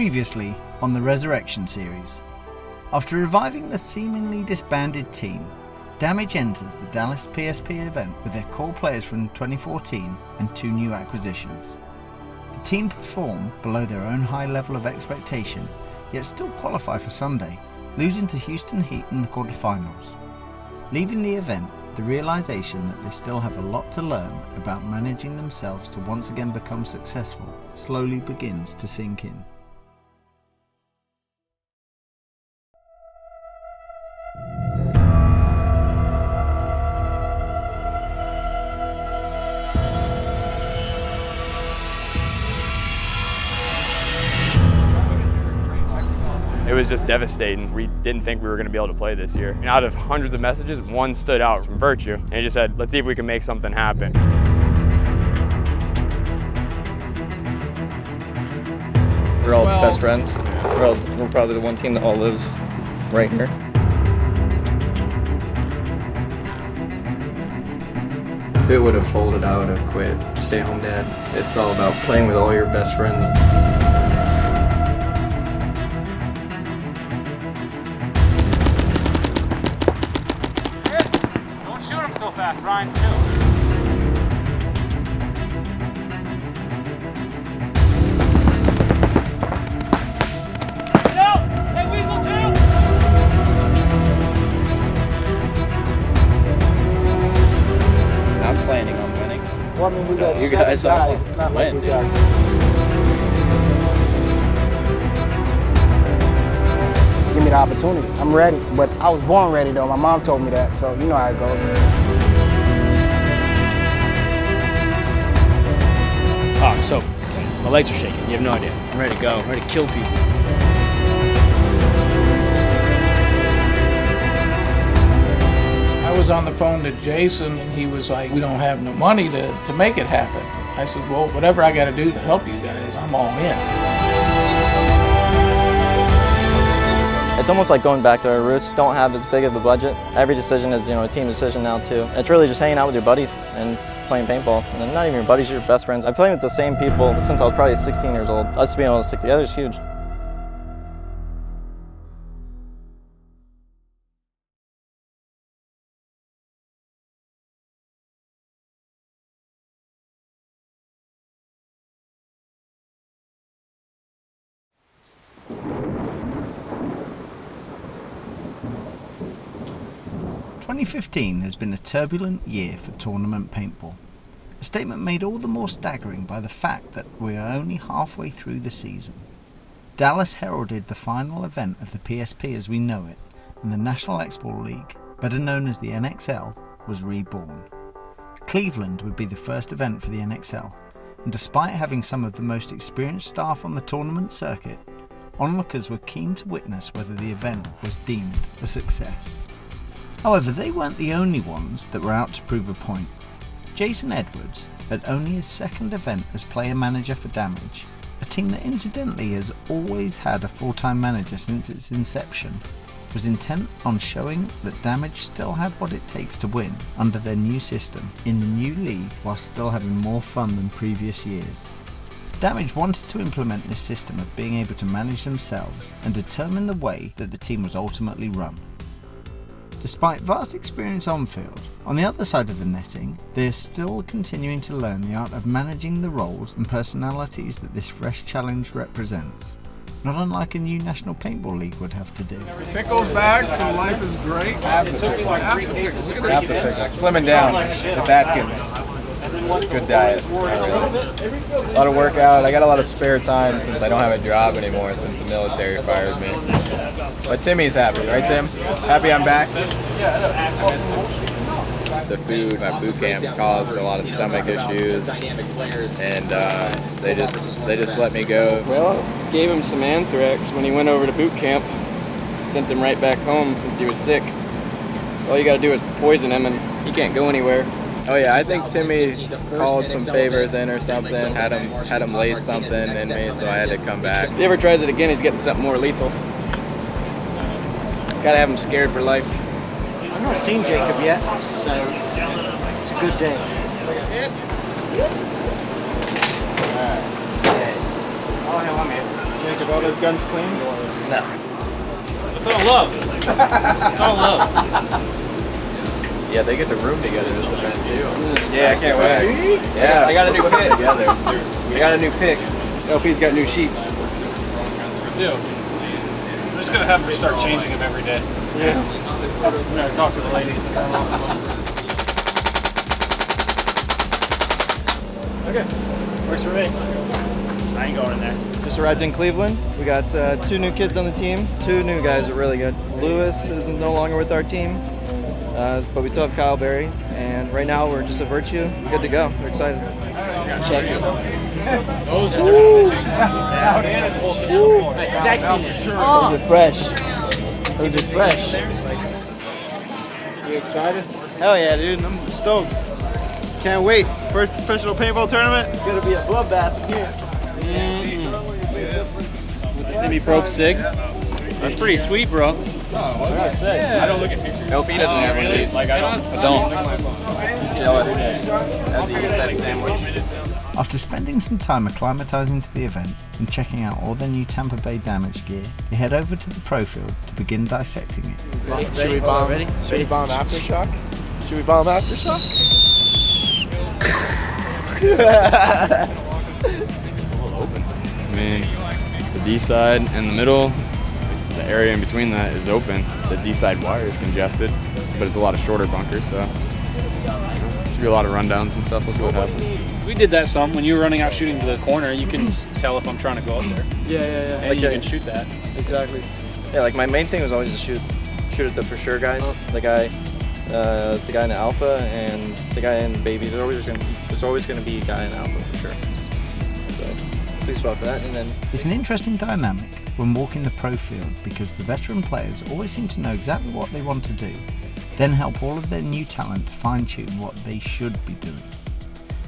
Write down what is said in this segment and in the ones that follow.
Previously on the Resurrection series. After reviving the seemingly disbanded team, Damage enters the Dallas PSP event with their core players from 2014 and 2 new acquisitions. The team perform below their own high level of expectation, yet still qualify for Sunday, losing to Houston Heat in the quarterfinals. Leaving the event, the realization that they still have a lot to learn about managing themselves to once again become successful slowly begins to sink in. It was just devastating. We didn't think we were going to be able to play this year. And out of hundreds of messages, one stood out from Virtue. And he just said, let's see if we can make something happen. We're all best friends. We're probably the one team that all lives right here. If it would have folded, I would have quit. Stay home dad. It's all about playing with all your best friends. Fast, Ryan, too. Get out! Hey, Weasel, too! I'm planning on winning. Well, I mean, we got you guys are win. Give me the opportunity. I'm ready, but I was born ready though. My mom told me that, so you know how it goes. Oh, I'm so excited. My legs are shaking. You have no idea. I'm ready to go. I'm ready to kill people. I was on the phone to Jason, and he was like, we don't have no money to make it happen. I said, well, whatever I got to do to help you guys, I'm all in. It's almost like going back to our roots. Don't have as big of a budget. Every decision is, a team decision now too. It's really just hanging out with your buddies and playing paintball. And then not even your buddies, your best friends. I've played with the same people since I was probably 16 years old. Us being able to stick together is huge. Twenty 2015 has been a turbulent year for tournament paintball. A statement made all the more staggering by the fact that we are only halfway through the season. Dallas heralded the final event of the PSP as we know it, and the National Export League, better known as the NXL, was reborn. Cleveland would be the first event for the NXL, and despite having some of the most experienced staff on the tournament circuit, onlookers were keen to witness whether the event was deemed a success. However, they weren't the only ones that were out to prove a point. Jason Edwards, at only his second event as player manager for Damage, a team that incidentally has always had a full-time manager since its inception, was intent on showing that Damage still had what it takes to win under their new system in the new league while still having more fun than previous years. Damage wanted to implement this system of being able to manage themselves and determine the way that the team was ultimately run. Despite vast experience on-field, on the other side of the netting, they are still continuing to learn the art of managing the roles and personalities that this fresh challenge represents, not unlike a new National Paintball League would have to do. Pickles back, so life is great. Have the pickles. Slimming down with Atkins. Good diet. A lot of workout. I got a lot of spare time since I don't have a job anymore since the military fired me. But Timmy's happy, right Tim? Happy I'm back? The food, my boot camp caused a lot of stomach issues, and they just let me go. Well, gave him some anthrax when he went over to boot camp. Sent him right back home since he was sick. So all you got to do is poison him, and he can't go anywhere. Oh yeah, I think Timmy called some favors in or something, had him lace something in me, so I had to come back. If he ever tries it again, he's getting something more lethal. Gotta have him scared for life. I've not seen Jacob yet, so it's a good day. Oh, hell, I'm here. Can't get all those guns clean? No. It's all love. It's all love. Yeah, they get the room together this event too. Yeah, I can't wait. Yeah, I got a new pick. together. I got a new pick. LP's got new sheets. Dude, I'm just gonna have her start changing them every day. Yeah. I'm gonna talk to the lady at the front office. Okay, works for me. I ain't going in there. Just arrived in Cleveland. We got 2 new kids on the team. 2 new guys are really good. Lewis is no longer with our team, but we still have Kyle Berry. And right now we're just a Virtue. Good to go. We're excited. Check it. Those are Sexiness. Those are fresh. Those are fresh. You excited? Hell yeah, dude. I'm stoked. Can't wait. First professional paintball tournament. It's going to be a bloodbath in here. with the Timmy Probe Sig. That's pretty sweet, bro. I don't look at pictures. LP doesn't have one of these. Like, I don't. He's jealous as he eats that sandwich. After spending some time acclimatizing to the event and checking out all their new Tampa Bay Damage gear, they head over to the pro field to begin dissecting it. Should we bomb? Should we bomb Aftershock? Should we bomb Aftershock? I mean, the D side and the middle, the area in between that is open. The D side wire is congested, but it's a lot of shorter bunkers, so should be a lot of rundowns and stuff. We'll see what happens. We did that some. When you were running out shooting to the corner, you can tell if I'm trying to go up there. Yeah. And Like you can shoot that. Exactly. Yeah, like my main thing was always to shoot at the for sure guys. The guy in the alpha and the guy in babies. There's always gonna be a guy in alpha for sure. So please spot for that. And then It's an interesting dynamic when walking the pro field because the veteran players always seem to know exactly what they want to do, then help all of their new talent to fine-tune what they should be doing.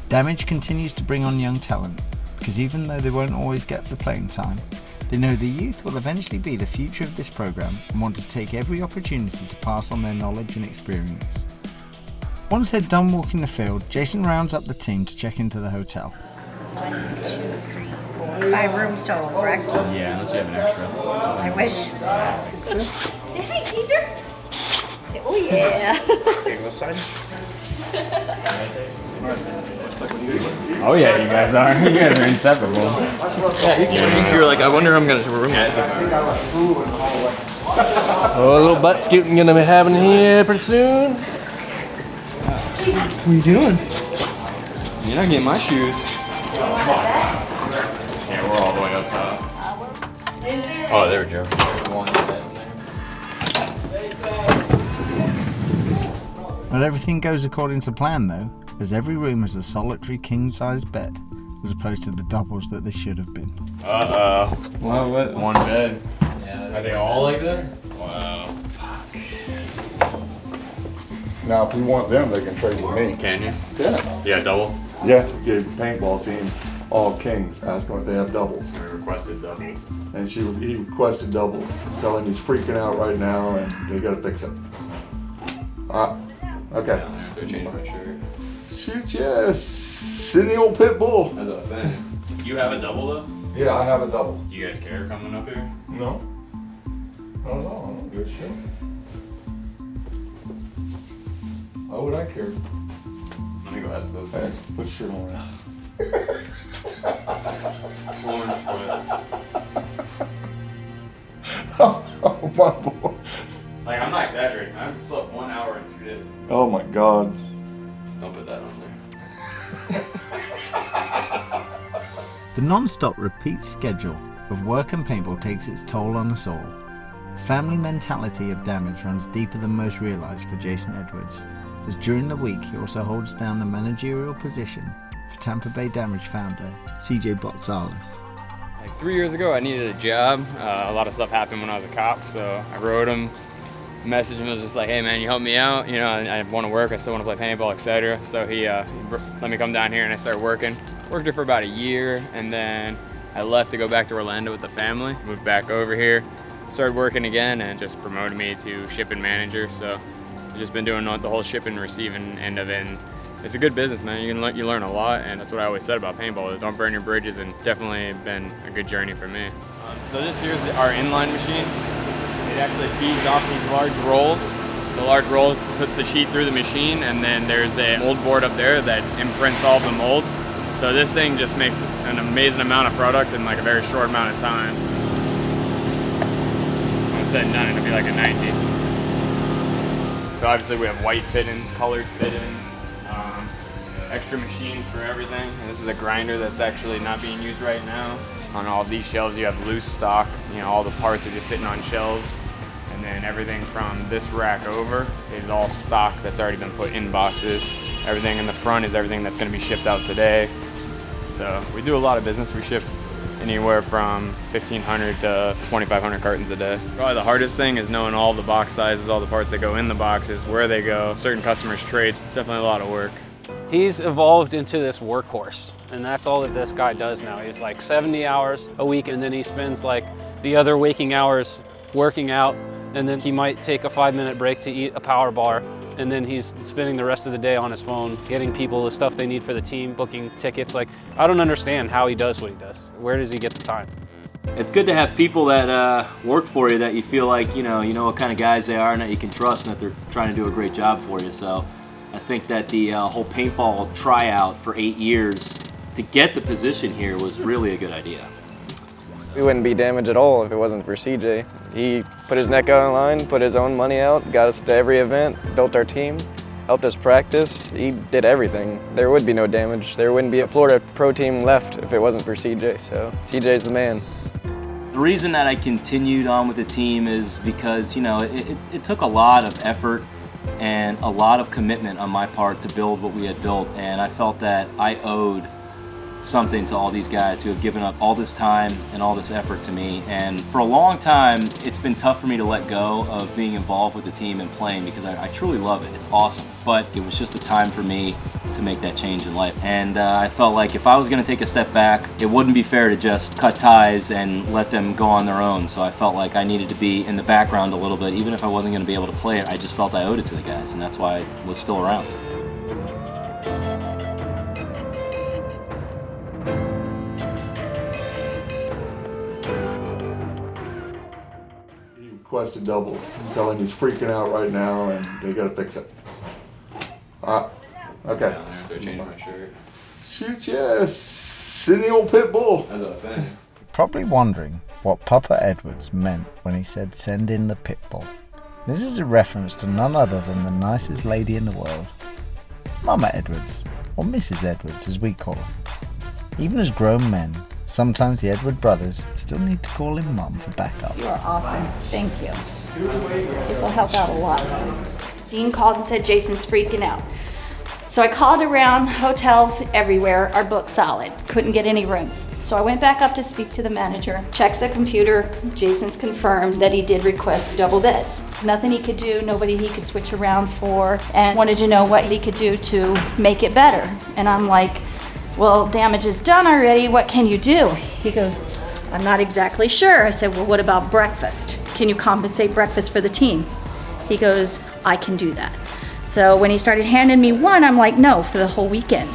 Damage continues to bring on young talent because even though they won't always get the playing time, they know the youth will eventually be the future of this program and want to take every opportunity to pass on their knowledge and experience. Once they're done walking the field, Jason rounds up the team to check into the hotel. 1, 2, 3, 4, 5 rooms total, correct? Yeah, unless you have an extra. I wish. Say hi, Caesar. Say, oh yeah. Okay, go side. Oh yeah, you guys are. You guys are inseparable. yeah, you're like, I wonder I'm gonna have a room. Oh, a little butt scooting gonna be happening here pretty soon. What are you doing? You're not getting my shoes. Yeah, we're all the way up top. Oh, there we go. Not everything goes according to plan though, as every room has a solitary king-size bed, as opposed to the doubles that they should have been. Uh-oh. What? One bed. Yeah. Are they all like that? Wow. Now, if you want them, they can trade with me. Can you? Yeah. Yeah, double? Yeah, give paintball team all kings. Ask them if they have doubles. I requested doubles. And he requested doubles. Tell him he's freaking out right now and they gotta fix it. Okay. Go change my shirt. Shoot, yes. Sydney old pit bull. That's what I was saying. You have a double though? Yeah, I have a double. Do you guys care coming up here? No. Not at all. I don't give a shit. Why would I care? Let me go ask those Hey, guys. put shit on it. Orange sweat. Oh my boy. Like, I'm not exaggerating. I haven't slept 1 hour in 2 days. Oh my God. Don't put that on there. The non-stop repeat schedule of work and paintball takes its toll on us all. The family mentality of Damage runs deeper than most realise for Jason Edwards, as during the week he also holds down the managerial position for Tampa Bay Damage founder CJ Botsolas. Like 3 years ago, I needed a job. A lot of stuff happened when I was a cop, so I wrote him, messaged him, was just like, hey man, you help me out, you know, I want to work, I still want to play paintball, etc. So he let me come down here and I started working. Worked here for about a year, and then I left to go back to Orlando with the family. Moved back over here, started working again, and just promoted me to shipping manager. So I've just been doing the whole shipping and receiving end of it. And it's a good business, man. You learn a lot, and that's what I always said about paintball is don't burn your bridges, and it's definitely been a good journey for me. So this here's our inline machine. It actually feeds off these large rolls. The large roll puts the sheet through the machine, and then there's a mold board up there that imprints all the molds. So this thing just makes an amazing amount of product in like a very short amount of time. When it's said and done, it'll be like a 90. So obviously we have white fittings, colored fittings, extra machines for everything. And this is a grinder that's actually not being used right now. On all these shelves you have loose stock. You know, all the parts are just sitting on shelves. And then everything from this rack over is all stock that's already been put in boxes. Everything in the front is everything that's going to be shipped out today. So we do a lot of business. We ship anywhere from 1,500 to 2,500 cartons a day. Probably the hardest thing is knowing all the box sizes, all the parts that go in the boxes, where they go, certain customers' traits. It's definitely a lot of work. He's evolved into this workhorse, and that's all that this guy does now. He's like 70 hours a week, and then he spends like the other waking hours working out, and then he might take a 5-minute break to eat a power bar, and then he's spending the rest of the day on his phone, getting people the stuff they need for the team, booking tickets. Like, I don't understand how he does what he does. Where does he get the time? It's good to have people that work for you that you feel like, you know what kind of guys they are and that you can trust and that they're trying to do a great job for you. So I think that the whole paintball tryout for 8 years to get the position here was really a good idea. We wouldn't be Damage at all if it wasn't for CJ. He put his neck out on line, put his own money out, got us to every event, built our team, helped us practice. He did everything. There would be no Damage. There wouldn't be a Florida pro team left if it wasn't for CJ, so CJ's the man. The reason that I continued on with the team is because, it took a lot of effort and a lot of commitment on my part to build what we had built, and I felt that I owed something to all these guys who have given up all this time and all this effort to me. And for a long time, it's been tough for me to let go of being involved with the team and playing because I truly love it. It's awesome. But it was just a time for me to make that change in life. And I felt like if I was going to take a step back, it wouldn't be fair to just cut ties and let them go on their own. So I felt like I needed to be in the background a little bit. Even if I wasn't going to be able to play it, I just felt I owed it to the guys, and that's why I was still around. Requested doubles. I'm telling you, he's freaking out right now, and they gotta fix it. Okay. Change my shirt. Shoot, yes. Sitting old pit bull. That's what I was saying. Probably wondering what Papa Edwards meant when he said send in the pit bull. This is a reference to none other than the nicest lady in the world, Mama Edwards, or Mrs. Edwards as we call her. Even as grown men, sometimes the Edward brothers still need to call him Mum for backup. You are awesome. Thank you. This will help out a lot. Dean called and said Jason's freaking out. So I called around hotels everywhere, are booked solid. Couldn't get any rooms. So I went back up to speak to the manager, checks the computer. Jason's confirmed that he did request double beds. Nothing he could do, nobody he could switch around for, and wanted to know what he could do to make it better. And I'm like, well, Damage is done already, what can you do? He goes, I'm not exactly sure. I said, well, what about breakfast? Can you compensate breakfast for the team? He goes, I can do that. So when he started handing me one, I'm like, no, for the whole weekend.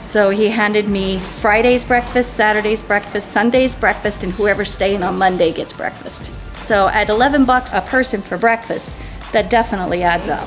So he handed me Friday's breakfast, Saturday's breakfast, Sunday's breakfast, and whoever's staying on Monday gets breakfast. So at $11 a person for breakfast, that definitely adds up.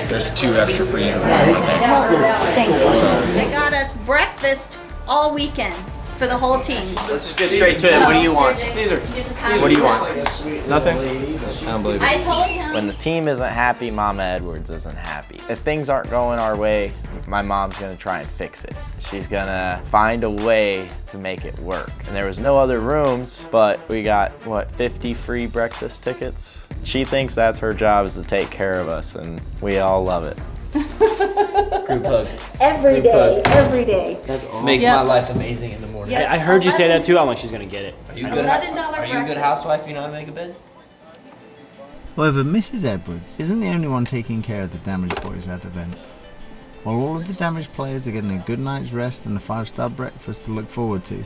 There's 2 extra for you. Thank you. They got us breakfast all weekend for the whole team. Let's just get straight to it. What do you want? Caesar. What do you want? Nothing? I don't believe it. I told him. When the team isn't happy, Mama Edwards isn't happy. If things aren't going our way, my mom's gonna try and fix it. She's gonna find a way to make it work. And there was no other rooms, but we got, 50 free breakfast tickets? She thinks that's her job, is to take care of us, and we all love it. Group hug. Every day, every day. That's awesome. Makes my life amazing in the morning. Yep. I heard you say that too. I'm like, she's gonna get it. Are you $11 a good housewife? You know how to make a bed? However, Mrs. Edwards isn't the only one taking care of the Damage boys at events. While all of the Damage players are getting a good night's rest and a 5-star breakfast to look forward to,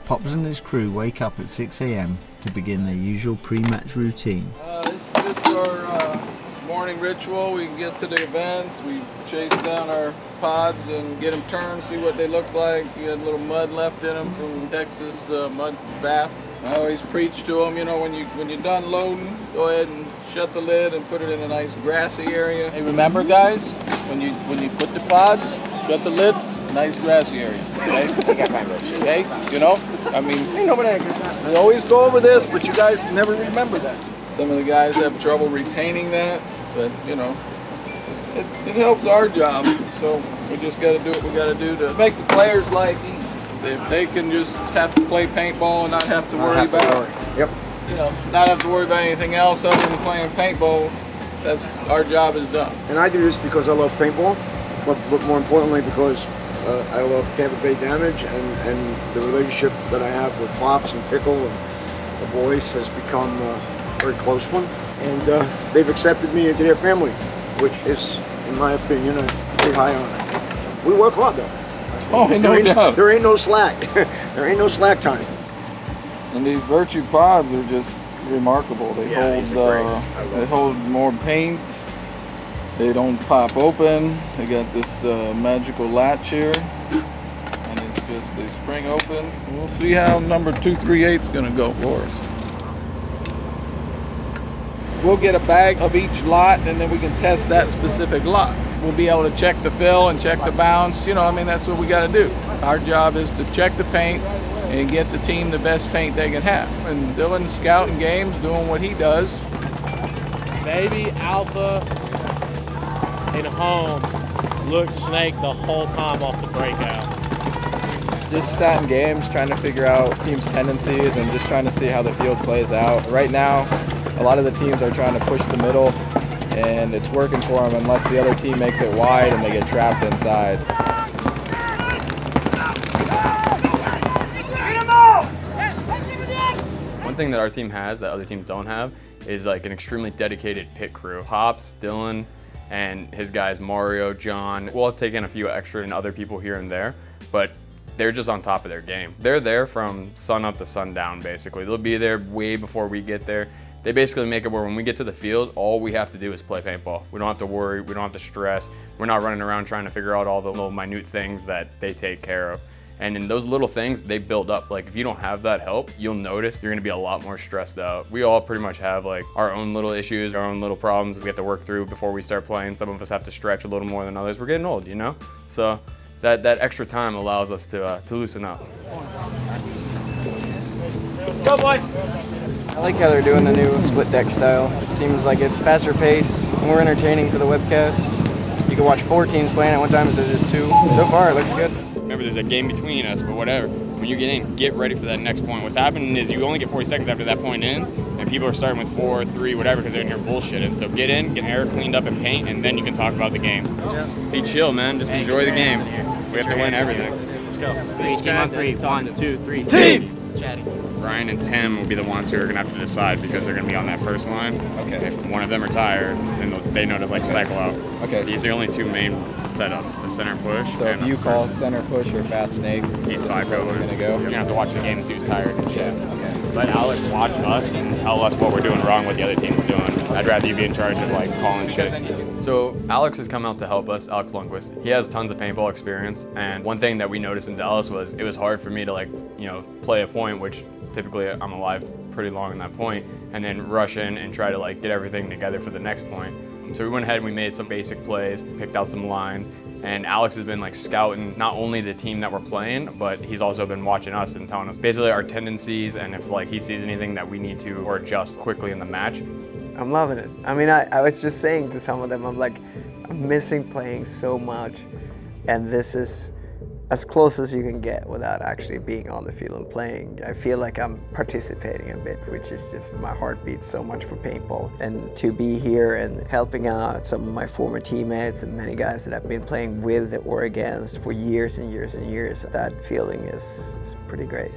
Pops and his crew wake up at 6 a.m. to begin their usual pre-match routine. This is our morning ritual. We get to the event, we chase down our pods and get them turned, see what they look like. You had a little mud left in them from Texas mud bath. I always preach to them, you know, when you're done loading, go ahead and shut the lid and put it in a nice grassy area. Hey, remember guys, when you put the pods, shut the lid, nice grassy area. Okay? Okay? You know? I mean, we always go over this, but you guys never remember that. Some of the guys have trouble retaining that, but you know, it helps our job. So we just got to do what we got to do to make the players like it. If they can just have to play paintball and not have to worry about, you know, not have to worry about anything else other than playing paintball, that's our job is done. And I do this because I love paintball, but more importantly because I love Tampa Bay Damage, and the relationship that I have with Pops and Pickle and the boys has become a very close one. And they've accepted me into their family, which is, in my opinion, a pretty high honor. We work hard though. Oh, no doubt. There ain't no slack. There ain't no slack time. And these Virtue pods are just remarkable. They hold more paint. They don't pop open. They got this magical latch here, and it's just they spring open. We'll see how number 238 is going to go for us. We'll get a bag of each lot, and then we can test that specific lot. We'll be able to check the fill and check the bounce. You know, I mean, that's what we got to do. Our job is to check the paint and get the team the best paint they can have. And Dylan's scouting games, doing what he does. Baby Alpha in home looked snake the whole time off the breakout. Just statting games, trying to figure out teams' tendencies and just trying to see how the field plays out. Right now, a lot of the teams are trying to push the middle, and it's working for them unless the other team makes it wide and they get trapped inside. One thing that our team has that other teams don't have is like an extremely dedicated pit crew. Pops, Dylan, and his guys Mario, John. We'll take in a few extra and other people here and there, but they're just on top of their game. They're there from sun up to sundown, basically. They'll be there way before we get there. They basically make it where when we get to the field, all we have to do is play paintball. We don't have to worry, we don't have to stress. We're not running around trying to figure out all the little minute things that they take care of. And in those little things, they build up. Like if you don't have that help, you'll notice you're gonna be a lot more stressed out. We all pretty much have like our own little issues, our own little problems we have to work through before we start playing. Some of us have to stretch a little more than others. We're getting old, you know? So that extra time allows us to loosen up. Go boys! I like how they're doing the new split deck style. It seems like it's faster pace, more entertaining for the webcast. You can watch 4 teams playing at one time instead of just 2. So far, it looks good. Remember, there's a game between us, but whatever. When you get in, get ready for that next point. What's happening is you only get 40 seconds after that point ends, and people are starting with 4, 3, whatever, because they're in here bullshitting. So get in, get air cleaned up and paint, and then you can talk about the game. Be chill, man. Just enjoy the game. We have to win everything. Let's go. 3 team on 3. 1, 2, 3. Team! Ryan and Tim will be the ones who are going to have to decide because they're going to be on that first line. Okay. If one of them are tired, then they know to like cycle out. Okay. These are the only 2 main setups, the center push. So if you call center push or fast snake, he's 5 goes. We're going to go. You're going to have to watch the game and see who's tired and shit. Okay. Let Alex watch us and tell us what we're doing wrong, what the other team's doing. I'd rather you be in charge of like calling shit. So Alex has come out to help us, Alex Lundquist. He has tons of paintball experience, and one thing that we noticed in Dallas was it was hard for me to like, you know, play a point, which typically I'm alive pretty long in that point, and then rush in and try to like get everything together for the next point. So we went ahead and we made some basic plays, picked out some lines, and Alex has been like scouting not only the team that we're playing, but he's also been watching us and telling us basically our tendencies and if like he sees anything that we need to or adjust quickly in the match. I'm loving it. I mean, I was just saying to some of them, I'm like, I'm missing playing so much, and this is as close as you can get without actually being on the field and playing. I feel like I'm participating a bit, which is just, my heart beats so much for paintball. And to be here and helping out some of my former teammates and many guys that I've been playing with or against for years and years and years, that feeling is pretty great.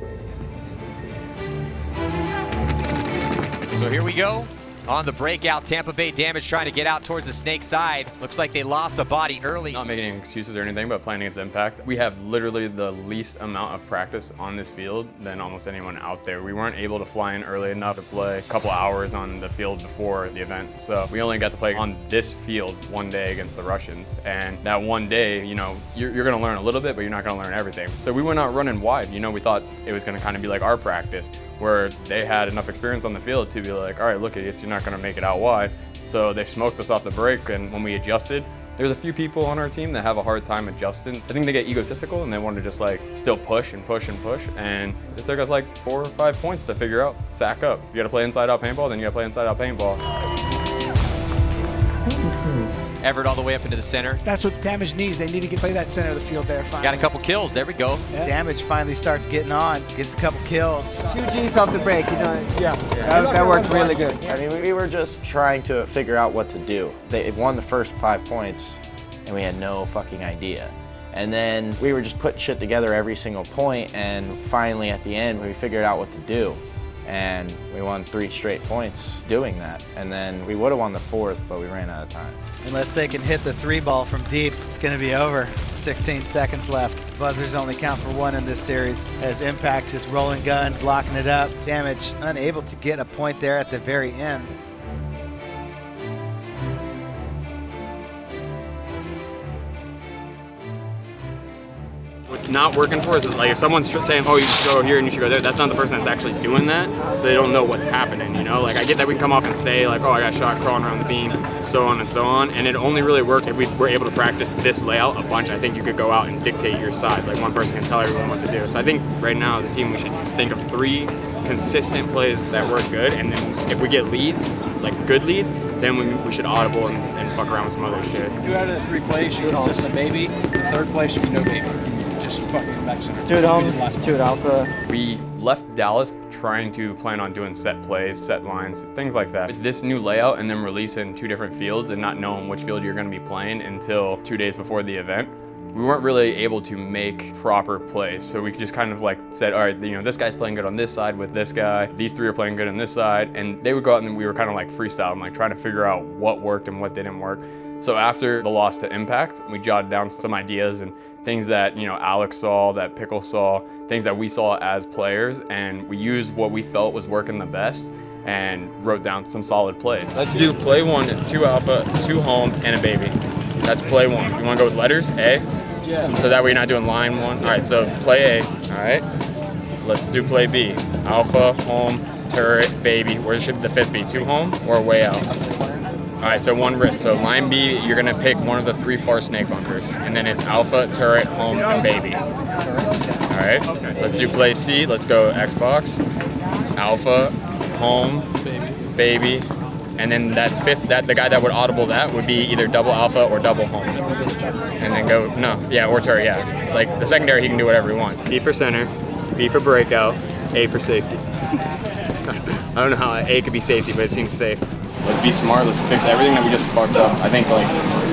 So here we go. On the breakout, Tampa Bay Damage trying to get out towards the snake side. Looks like they lost a body early. Not making any excuses or anything, but playing against Impact. We have literally the least amount of practice on this field than almost anyone out there. We weren't able to fly in early enough to play a couple hours on the field before the event. So we only got to play on this field one day against the Russians. And that one day, you know, you're gonna learn a little bit, but you're not gonna learn everything. So we went out running wide. You know, we thought it was gonna kind of be like our practice, where they had enough experience on the field to be like, all right, look, idiots, you're not gonna make it out wide. So they smoked us off the break, and when we adjusted, there's a few people on our team that have a hard time adjusting. I think they get egotistical and they want to just like still push and push and push, and it took us like 4 or 5 points to figure out, sack up. If you gotta play inside out paintball, then you gotta play inside out paintball. Everett all the way up into the center. That's what Damage needs. They need to play that center of the field there. Finally. Got a couple kills, there we go. Yeah. Damage finally starts getting on, gets a couple kills. 2 Gs off the break, you know. Yeah. That worked really good. I mean, we were just trying to figure out what to do. They won the first 5 points, and we had no fucking idea. And then we were just putting shit together every single point, and finally at the end, we figured out what to do. And we won 3 straight points doing that. And then we would have won the 4th, but we ran out of time. Unless they can hit the 3 ball from deep, it's gonna be over. 16 seconds left. Buzzers only count for 1 in this series, as Impact just rolling guns, locking it up. Damage unable to get a point there at the very end. What's not working for us is like if someone's saying, oh, you should go here and you should go there, that's not the person that's actually doing that, so they don't know what's happening, you know? Like I get that we can come off and say like, oh, I got shot crawling around the beam, so on and so on, and it only really works if we were able to practice this layout a bunch. I think you could go out and dictate your side, like one person can tell everyone what to do. So I think right now as a team we should think of 3 consistent plays that work good, and then if we get leads, like good leads, then we should audible and fuck around with some other shit. 2 out of the 3 plays should consist of baby. The 3rd play should be no baby. Just fucking come back center. 2 at home, 2 at alpha. We left Dallas trying to plan on doing set plays, set lines, things like that. With this new layout and then releasing 2 different fields and not knowing which field you're gonna be playing until 2 days before the event, we weren't really able to make proper plays. So we just kind of like said, all right, you know, this guy's playing good on this side with this guy, these 3 are playing good on this side, and they would go out and we were kind of like freestyling, like trying to figure out what worked and what didn't work. So after the loss to Impact, we jotted down some ideas and things that, you know, Alex saw, that Pickle saw, things that we saw as players, and we used what we felt was working the best and wrote down some solid plays. Let's do play 1, 2 alpha, 2 home, and a baby. That's play 1. You wanna go with letters, A? Yeah. So that way you're not doing line 1. All right, so play A, all right? Let's do play B. Alpha, home, turret, baby. Where should the 5th be, 2 home or way out? All right, so 1 risk. So line B, you're gonna pick one of the 3 far snake bunkers, and then it's alpha, turret, home, and baby. All right, let's do play C. Let's go Xbox, alpha, home, baby, and then that 5th, the guy that would audible that would be either double alpha or double home, and then go or turret, yeah. Like the secondary, he can do whatever he wants. C for center, B for breakout, A for safety. I don't know how A could be safety, but it seems safe. Let's be smart, let's fix everything that we just fucked up. I think like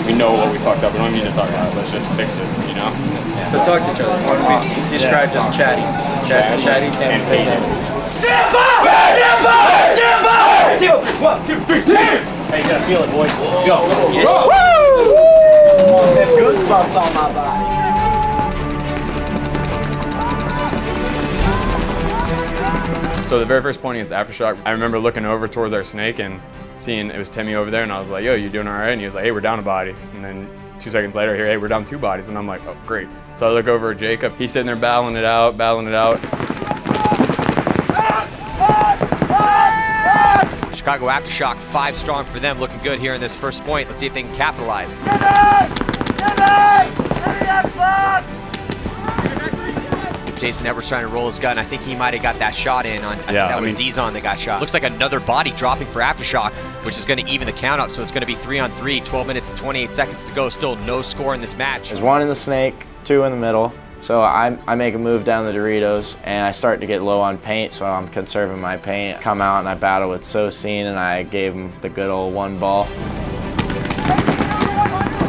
we know what we fucked up, we don't need to talk about it, let's just fix it, you know? So talk to each other. What would be described as chatty? Chatty, and hated. Tampa! Tampa! Tampa! 1, 2, 3, 2! Hey, you gotta feel it, boys. Let's go. Let's get it. Woo! I have goosebumps on my body. So the very first point against Aftershock, I remember looking over towards our snake and seeing it was Timmy over there, and I was like, yo, you doing all right? And he was like, hey, we're down a body. And then 2 seconds later, hey, we're down 2 bodies. And I'm like, oh, great. So I look over at Jacob. He's sitting there battling it out. Chicago Aftershock, 5 strong for them, looking good here in this first point. Let's see if they can capitalize. Jason Edwards trying to roll his gun. I think he might have got that shot in on, I think that was Dizon that got shot. Looks like another body dropping for Aftershock, which is going to even the count up. So it's going to be 3 on 3, 12 minutes and 28 seconds to go. Still no score in this match. There's 1 in the snake, 2 in the middle. So I make a move down the Doritos, and I start to get low on paint, so I'm conserving my paint. Come out and I battle with Sosine, and I gave him the good old 1 ball.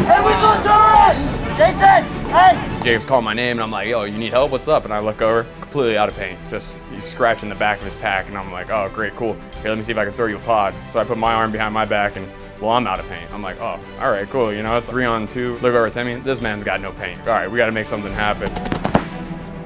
Hey, we go turret! Jason, hey! Jacob's calling my name, and I'm like, yo, you need help? What's up? And I look over, completely out of paint. Just he's scratching the back of his pack, and I'm like, oh, great, cool. Here, let me see if I can throw you a pod. So I put my arm behind my back, and well, I'm out of paint. I'm like, oh, all right, cool. You know, it's 3-on-2. Look over at Timmy. This man's got no paint. All right, we got to make something happen.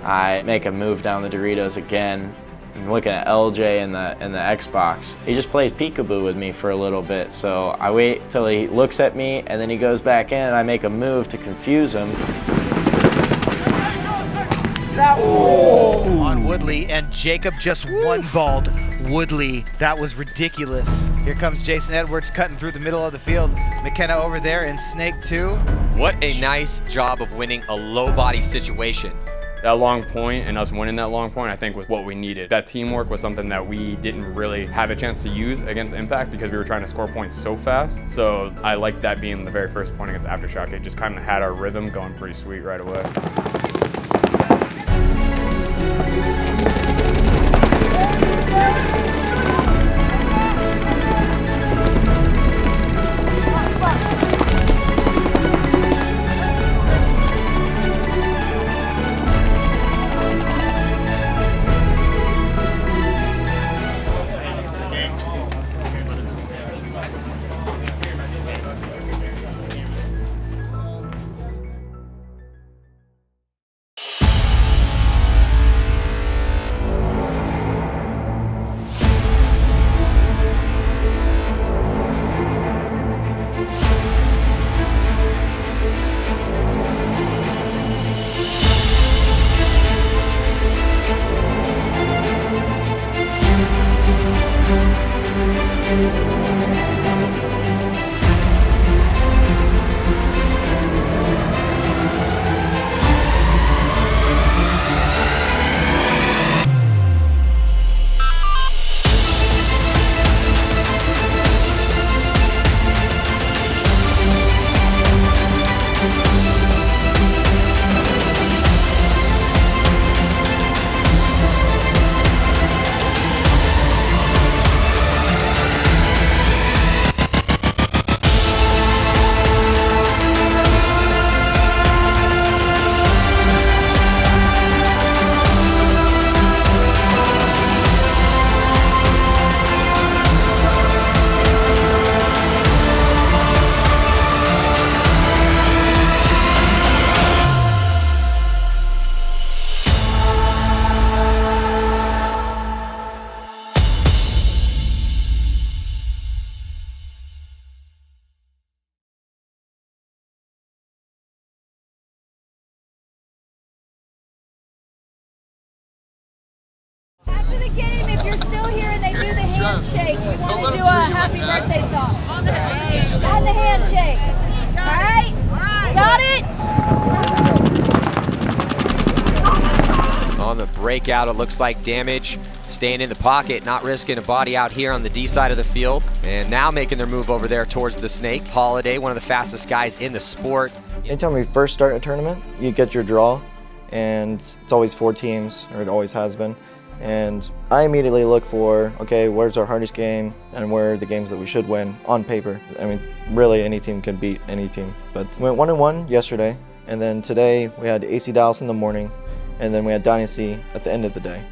I make a move down the Doritos again. I'm looking at LJ in the Xbox. He just plays peekaboo with me for a little bit. So I wait till he looks at me, and then he goes back in, and I make a move to confuse him. On Woodley, and Jacob just one-balled Woodley. That was ridiculous. Here comes Jason Edwards cutting through the middle of the field. McKenna over there in Snake 2. What a nice job of winning a low body situation. That long point and us winning that long point, I think, was what we needed. That teamwork was something that we didn't really have a chance to use against Impact because we were trying to score points so fast. So I liked that being the very first point against Aftershock. It just kind of had our rhythm going pretty sweet right away. After the game, if you're still here and they do the handshake, we want to do a happy birthday song. On the handshake. All right? Got it? On the breakout, it looks like Damage staying in the pocket, not risking a body out here on the D side of the field. And now making their move over there towards the Snake. Holiday, one of the fastest guys in the sport. Anytime we first start a tournament, you get your draw, and it's always 4 teams, or it always has been. And I immediately look for, okay, where's our hardest game and where are the games that we should win on paper. I mean, really any team can beat any team. But we went 1-1 yesterday, and then today we had AC Dallas in the morning, and then we had Dynasty at the end of the day,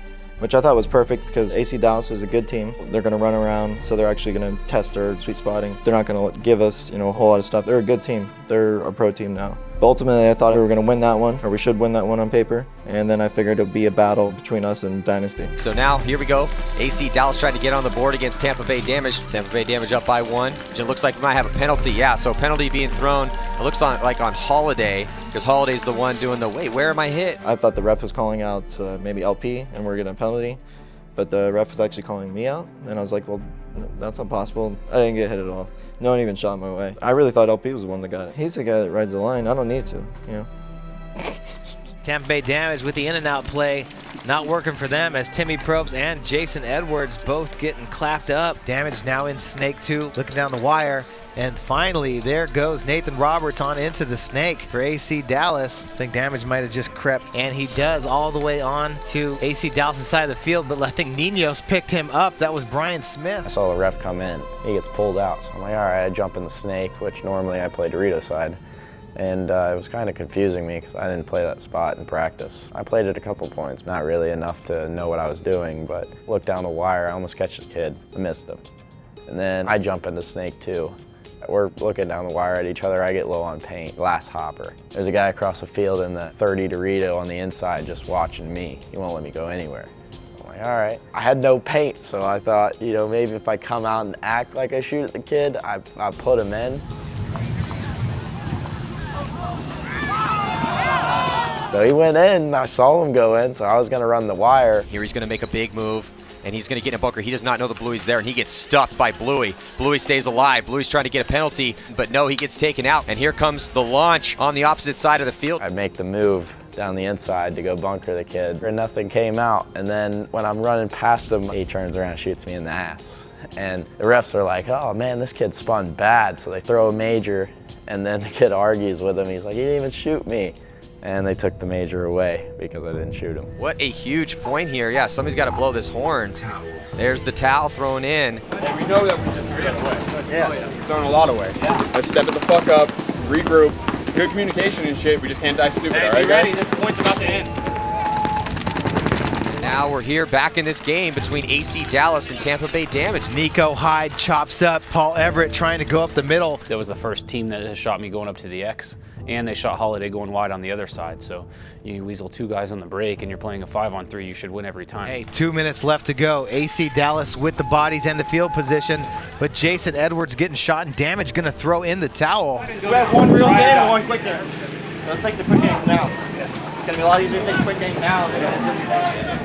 which I thought was perfect because AC Dallas is a good team. They're going to run around, so they're actually going to test our sweet spotting. They're not going to give us, a whole lot of stuff. They're a good team. They're a pro team now. But ultimately, I thought we were going to win that one, or we should win that one on paper, and then I figured it would be a battle between us and Dynasty. So now, here we go. AC Dallas trying to get on the board against Tampa Bay Damage. Tampa Bay Damage up by 1. It looks like we might have a penalty. Yeah, so penalty being thrown. It looks like on Holiday, because Holiday's the one doing the, wait, where am I hit? I thought the ref was calling out maybe LP, and we're getting a penalty, but the ref was actually calling me out, and I was like, well, that's not possible. I didn't get hit at all. No one even shot my way. I really thought LP was the one that got it. He's the guy that rides the line. I don't need to, Tampa Bay Damage with the in and out play not working for them as Timmy Probst and Jason Edwards both getting clapped up. Damage now in Snake 2, looking down the wire. And finally, there goes Nathan Roberts on into the Snake for AC Dallas. I think Damage might have just crept, and he does all the way on to AC Dallas' side of the field, but I think Ninos picked him up. That was Brian Smith. I saw the ref come in. He gets pulled out, so I'm like, all right, I jump in the Snake, which normally I play Dorito side. And it was kind of confusing me because I didn't play that spot in practice. I played it a couple points, not really enough to know what I was doing, but looked down the wire, I almost catch the kid, I missed him. And then I jump into snake 2. We're looking down the wire at each other, I get low on paint, glass hopper. There's a guy across the field in the 30 Dorito on the inside just watching me. He won't let me go anywhere. I'm like, all right. I had no paint, so I thought, you know, maybe if I come out and act like I shoot at the kid, I put him in. So he went in, I saw him go in, so I was gonna run the wire. Here he's gonna make a big move, and he's gonna get in a bunker. He does not know the Bluey's there, and he gets stuffed by Bluey. Bluey stays alive. Bluey's trying to get a penalty, but no, he gets taken out. And here comes the launch on the opposite side of the field. I make the move down the inside to go bunker the kid, and nothing came out. And then when I'm running past him, he turns around and shoots me in the ass. And the refs are like, oh man, this kid spun bad. So they throw a major, and then the kid argues with him. He's like, he didn't even shoot me. And they took the major away because I didn't shoot him. What a huge point here. Yeah, somebody's got to blow this horn. There's the towel thrown in. Hey, we know that we just threw it away. Yeah. We're throwing a lot away. Yeah. Let's step it the fuck up, regroup. Good communication and shit. We just can't die stupid, all right, be ready. guys? This point's about to end. And now we're here back in this game between AC Dallas and Tampa Bay Damage. Nico Hyde chops up Paul Everett trying to go up the middle. That was the first team that has shot me going up to the X, and they shot Holiday going wide on the other side. So you weasel 2 guys on the break and you're playing a 5-on-3, you should win every time. Hey, 2 minutes left to go. AC Dallas with the bodies and the field position, but Jason Edwards getting shot and Damage gonna throw in the towel. You have one real game and one quick game. Let's take the quick game now. It's gonna be a lot easier to take the quick game now than it's gonna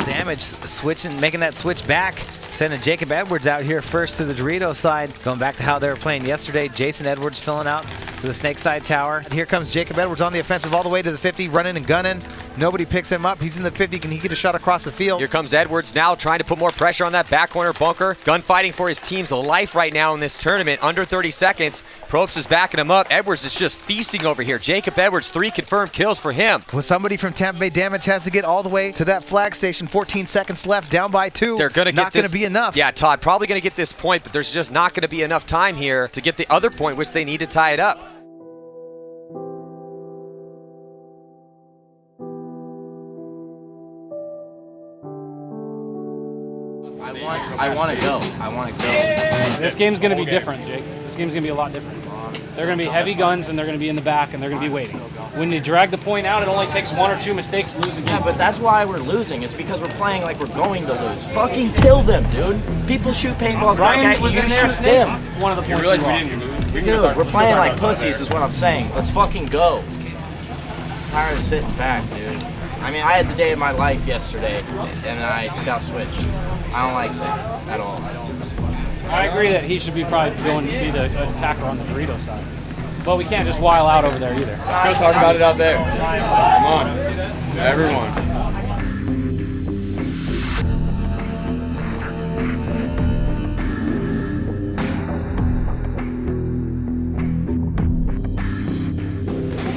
be. Damage switching, making that switch back. Sending Jacob Edwards out here first to the Dorito side. Going back to how they were playing yesterday. Jason Edwards filling out to the snake side tower. And here comes Jacob Edwards on the offensive all the way to the 50, running and gunning. Nobody picks him up. He's in the 50. Can he get a shot across the field? Here comes Edwards now trying to put more pressure on that back corner bunker. Gunfighting for his team's life right now in this tournament. Under 30 seconds. Probst is backing him up. Edwards is just feasting over here. Jacob Edwards, 3 confirmed kills for him. Well, somebody from Tampa Bay Damage has to get all the way to that flag station. 14 seconds left, down by 2. They're gonna not going to be enough. Yeah, Todd, probably going to get this point, but there's just not going to be enough time here to get the other point, which they need to tie it up. I want to go. I want to go. This game's going to be different, Jake. This game's going to be a lot different. They're going to be heavy guns, and they're going to be in the back, and they're going to be waiting. When you drag the point out, it only takes 1 or 2 mistakes to lose a game. Yeah, but that's why we're losing. It's because we're playing like we're going to lose. Fucking kill them, dude. People shoot paintballs back at you. was in there, them. One of the points You realize we didn't move? Dude, we're playing like pussies is what I'm saying. Let's fucking go. I'm tired of sitting back, dude. I mean, I had the day of my life yesterday, and I scout switched. I don't like that at all. I agree that he should be probably going to be the attacker on the Dorito side. But we can't just while out over there either. Let's go talk about it out there. Come on, everyone.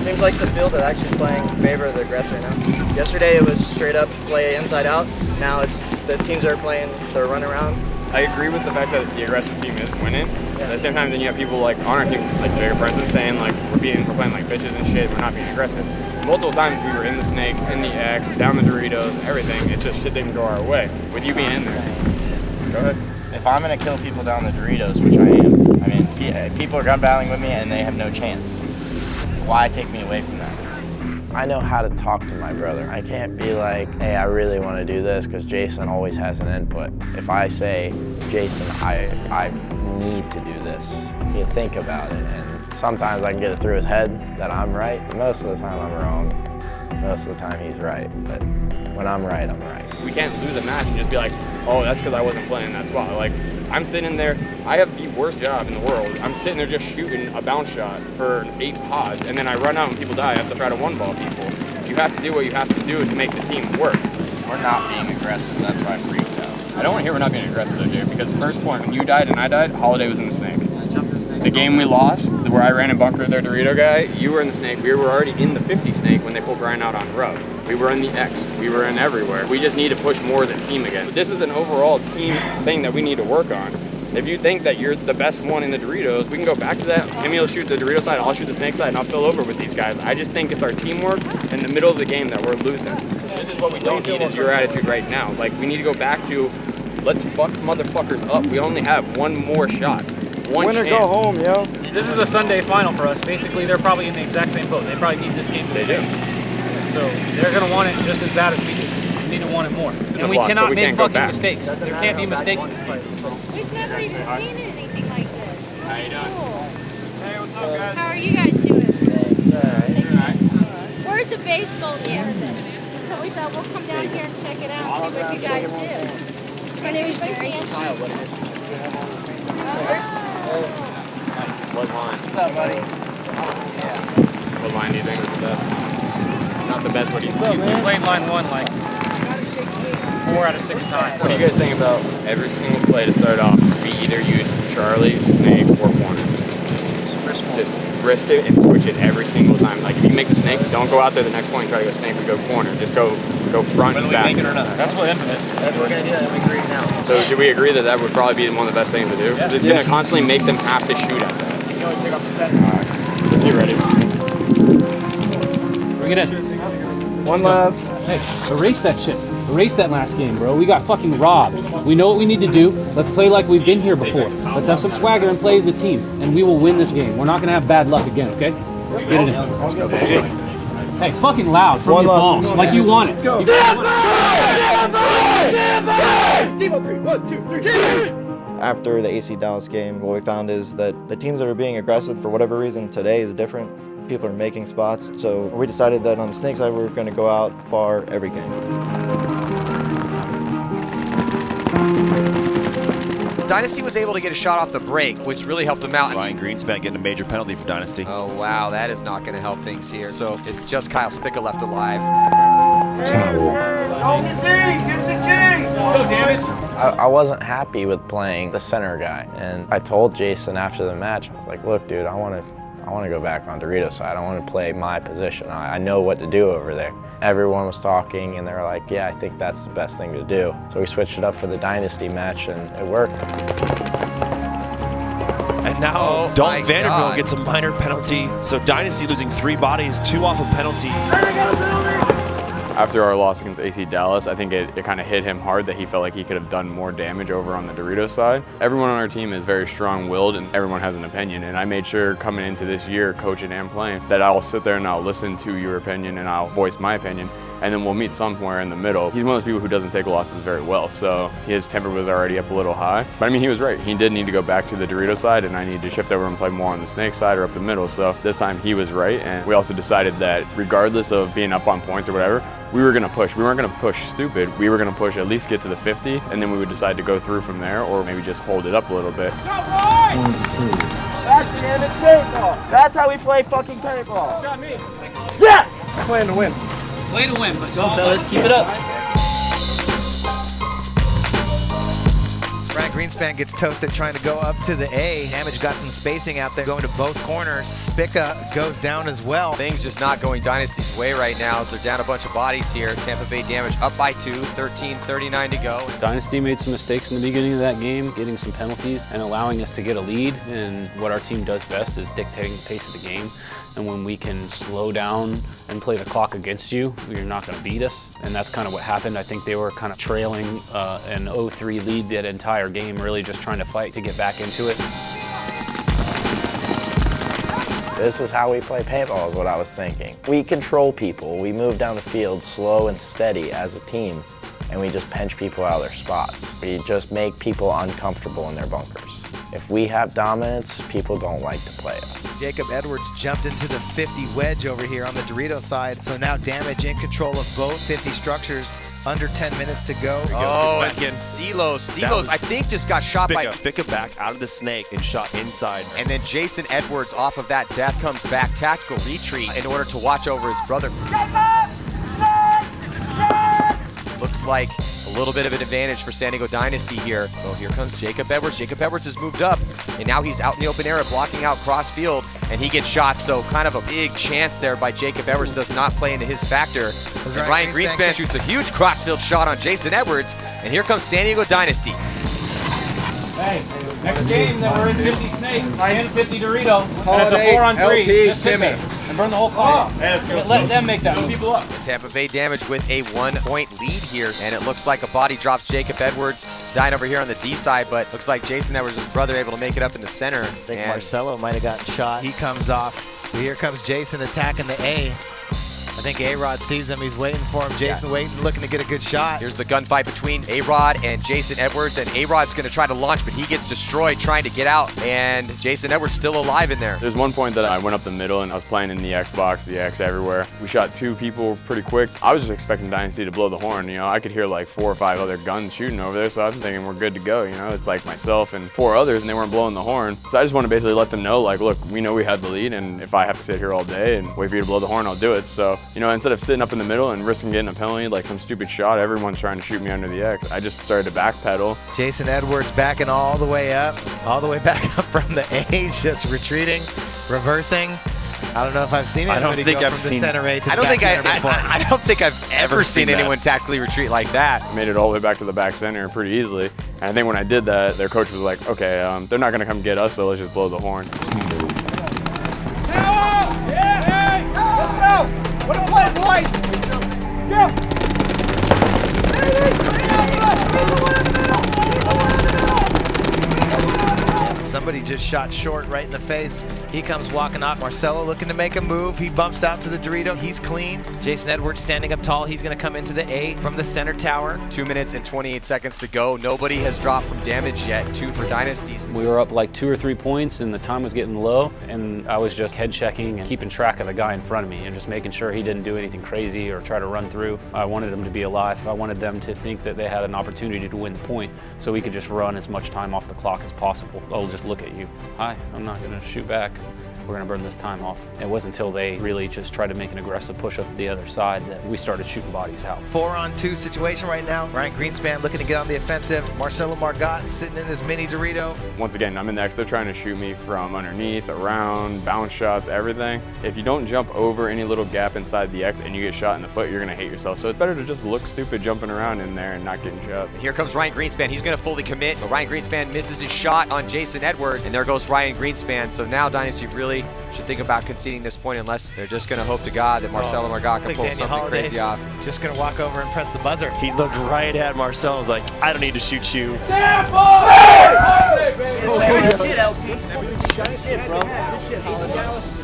Seems like the field is actually playing in favor of the aggressor now. Yesterday it was straight up play inside out. Now it's the teams that are playing the run around. I agree with the fact that the aggressive team is winning. At the same time, then you have people like on our teams, like Jacob, for instance, saying like we're playing like bitches and shit. We're not being aggressive. Multiple times we were in the snake, in the X, down the Doritos, everything. It's just shit didn't go our way. With you being in there, go ahead. If I'm gonna kill people down the Doritos, which I am, I mean, people are gun battling with me and they have no chance. Why take me away from that? I know how to talk to my brother. I can't be like, hey, I really want to do this, because Jason always has an input. If I say, Jason, I need to do this, he'll think about it. And sometimes I can get it through his head that I'm right, but most of the time I'm wrong. Most of the time he's right, but when I'm right, I'm right. We can't lose a match and just be like, oh, that's because I wasn't playing that spot. Like, I'm sitting there, I have the worst job in the world. I'm sitting there just shooting a bounce shot for 8 pods, and then I run out and people die. I have to try to one-ball people. You have to do what you have to do to make the team work. We're not being aggressive, that's why I freaked out. I don't want to hear we're not being aggressive though, Jay, because the first point, when you died and I died, Holiday was in the snake. The game we lost, where I ran and bunkered their Dorito guy, you were in the snake. We were already in the 50 snake when they pulled Brian out on rub. We were in the X. We were in everywhere. We just need to push more as a team again. But this is an overall team thing that we need to work on. If you think that you're the best one in the Doritos, we can go back to that. Timmy will shoot the Dorito side, I'll shoot the snake side, and I'll fill over with these guys. I just think it's our teamwork in the middle of the game that we're losing. This is what we don't need is your attitude right now. Like, we need to go back to, let's fuck motherfuckers up. We only have one more shot. One chance. Go home, yo. This is the Sunday final for us. Basically, they're probably in the exact same boat. They probably need this game to lose. So they're going to want it just as bad as we do. We need to want it more. And we cannot make fucking mistakes. There can't be mistakes this game. We've never even seen anything like this. How you doing? Cool. Hey, what's up, guys? How are you guys doing? We're at the baseball game. So we thought we'll come down here and check it out and see what you guys do. My name is Mary. What line? What's up, buddy? What line do you think is the best? Not the best, what do you think? We played line 1 like 4 out of 6 times. What do you guys think about every single play to start off? We either use Charlie, Snake, or Corner. Just risk it and switch it every single time. Like, if you make the Snake, don't go out there the next point and try to go Snake. We go Corner. Just go front and back. That's what infamous is. We're going to do that. We agree now. So do we agree that that would probably be one of the best things to do? Because it's going to constantly make them have to shoot at that. You can always take off the set. Alright. You ready? Bring it in. One left. Hey, erase that shit. Erase that last game, bro. We got fucking robbed. We know what we need to do. Let's play like we've been here before. Let's have some swagger and play as a team, and we will win this game. We're not going to have bad luck again, okay? Get it in. Hey, fucking loud from your balls, like you want it. Let's go. Team 3. 1, 2, 3. After the AC Dallas game, what we found is that the teams that are being aggressive, for whatever reason, today is different. People are making spots, so we decided that on the Snake side, we were going to go out far every game. Dynasty was able to get a shot off the break, which really helped him out. Ryan Greenspan getting a major penalty for Dynasty. Oh, wow, that is not going to help things here. So it's just Kyle Spica left alive. I wasn't happy with playing the center guy, and I told Jason after the match, I was like, look, dude, I want to go back on Dorito side. I want to play my position. I know what to do over there. Everyone was talking, and they were like, yeah, I think that's the best thing to do. So we switched it up for the Dynasty match, and it worked. And now Dalton Vanderbilt gets a minor penalty. So Dynasty losing 3 bodies, 2 off a penalty. After our loss against AC Dallas, I think it kind of hit him hard that he felt like he could have done more damage over on the Dorito side. Everyone on our team is very strong-willed and everyone has an opinion. And I made sure coming into this year, coaching and playing, that I'll sit there and I'll listen to your opinion and I'll voice my opinion. And then we'll meet somewhere in the middle. He's one of those people who doesn't take losses very well, so his temper was already up a little high. But I mean, he was right. He did need to go back to the Dorito side, and I needed to shift over and play more on the Snake side or up the middle. So this time he was right, and we also decided that regardless of being up on points or whatever, we were gonna push. We weren't gonna push stupid. We were gonna push, at least get to the 50, and then we would decide to go through from there, or maybe just hold it up a little bit. That's how we play fucking paintball. Yeah! I plan to win. Way to win. Let's go, fellas. Keep it up. Ryan Greenspan gets toasted trying to go up to the A. Damage got some spacing out there, going to both corners. Spica goes down as well. Things just not going Dynasty's way right now as they're down a bunch of bodies here. Tampa Bay Damage up by 2, 13:39 to go. Dynasty made some mistakes in the beginning of that game, getting some penalties and allowing us to get a lead. And what our team does best is dictating the pace of the game. And when we can slow down and play the clock against you, you're not going to beat us. And that's kind of what happened. I think they were kind of trailing an 0-3 lead that entire game, really just trying to fight to get back into it. This is how we play paintball is what I was thinking. We control people. We move down the field slow and steady as a team, and we just pinch people out of their spots. We just make people uncomfortable in their bunkers. If we have dominance, people don't like to play us. Jacob Edwards jumped into the 50 wedge over here on the Dorito side. So now Damage in control of both 50 structures. Under 10 minutes to go. Oh, and Silos, I think just got shot by... Spica back out of the Snake and shot inside. And then Jason Edwards off of that death comes back, tactical retreat in order to watch over his brother. Looks like a little bit of an advantage for San Diego Dynasty here. Oh, here comes Jacob Edwards. Jacob Edwards has moved up, and now he's out in the open area blocking out cross field, and he gets shot. So kind of a big chance there by Jacob Edwards, does not play into his factor. And Ryan Greenspan shoots a huge crossfield shot on Jason Edwards, and here comes San Diego Dynasty. Hey, Next game, then we're in 50 Snake and 50 Dorito. And it's a 4-on-3. LP, Just sit there and burn the whole clock. Let them make that move. People up. Tampa Bay Damage with a 1-point lead here, and it looks like a body drops Jacob Edwards dying over here on the D side, but looks like Jason Edwards' brother able to make it up in the center. I think Marcelo might have gotten shot. He comes off. Here comes Jason attacking the A. I think A-Rod sees him. He's waiting for him. Jason waiting, looking to get a good shot. Here's the gunfight between A-Rod and Jason Edwards, and A-Rod's going to try to launch, but he gets destroyed trying to get out, and Jason Edwards still alive in there. There's one point that I went up the middle and I was playing in the Xbox, the X everywhere. We shot 2 people pretty quick. I was just expecting Dynasty to blow the horn. You know, I could hear like 4 or 5 other guns shooting over there, so I was thinking we're good to go. You know, it's like myself and 4 others, and they weren't blowing the horn. So I just want to basically let them know, like, look, we know we had the lead, and if I have to sit here all day and wait for you to blow the horn, I'll do it. So, you know, instead of sitting up in the middle and risking getting a penalty, like some stupid shot, everyone's trying to shoot me under the X, I just started to backpedal. Jason Edwards backing all the way up, all the way back up from the A, just retreating, reversing. I don't know if I've seen anybody go from the center A to the back center before. I don't think I've ever seen anyone tactically retreat like that. I made it all the way back to the back center pretty easily. And I think when I did that, their coach was like, okay, they're not gonna come get us, so let's just blow the horn. Let's go! What a play, boys! Go! Somebody just shot short right in the face. He comes walking off. Marcelo looking to make a move. He bumps out to the Dorito. He's clean. Jason Edwards standing up tall. He's going to come into the A from the center tower. 2 minutes and 28 seconds to go. Nobody has dropped from Damage yet. 2 for Dynasties. We were up like 2 or 3 points and the time was getting low, and I was just head checking and keeping track of the guy in front of me and just making sure he didn't do anything crazy or try to run through. I wanted him to be alive. I wanted them to think that they had an opportunity to win the point, so we could just run as much time off the clock as possible. I'll just look at you. Hi, I'm not gonna shoot back. We're gonna burn this time off. It wasn't until they really just tried to make an aggressive push up the other side that we started shooting bodies out. 4-on-2 situation right now. Ryan Greenspan looking to get on the offensive. Marcelo Margot sitting in his mini Dorito. Once again, I'm in the X. They're trying to shoot me from underneath, around, bounce shots, everything. If you don't jump over any little gap inside the X and you get shot in the foot, you're gonna hate yourself. So it's better to just look stupid jumping around in there and not getting shot. Here comes Ryan Greenspan. He's gonna fully commit, but Ryan Greenspan misses his shot on Jason Edwards, and there goes Ryan Greenspan. So now Dynasty really should think about conceding this point unless they're just gonna hope to God that Marcelo Margot can pull something crazy off. Just gonna walk over and press the buzzer. He looked right at Marcelo and was like, I don't need to shoot you. Tampa! Good shit, LP. Good shit, bro. Good shit, Dallas.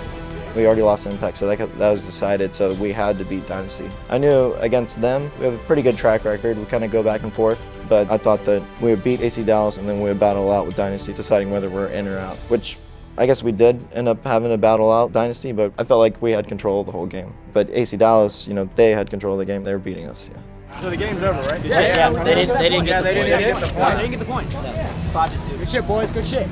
We already lost Impact, so that was decided, so we had to beat Dynasty. I knew against them, we have a pretty good track record. We kind of go back and forth, but I thought that we would beat AC Dallas and then we would battle out with Dynasty, deciding whether we're in or out, which I guess we did end up having to battle out Dynasty, but I felt like we had control of the whole game. But AC Dallas, you know, they had control of the game. They were beating us, yeah. So the game's over, right? Yeah, they didn't get the point. They didn't get the point. Yeah. Good shit, boys. Good shit.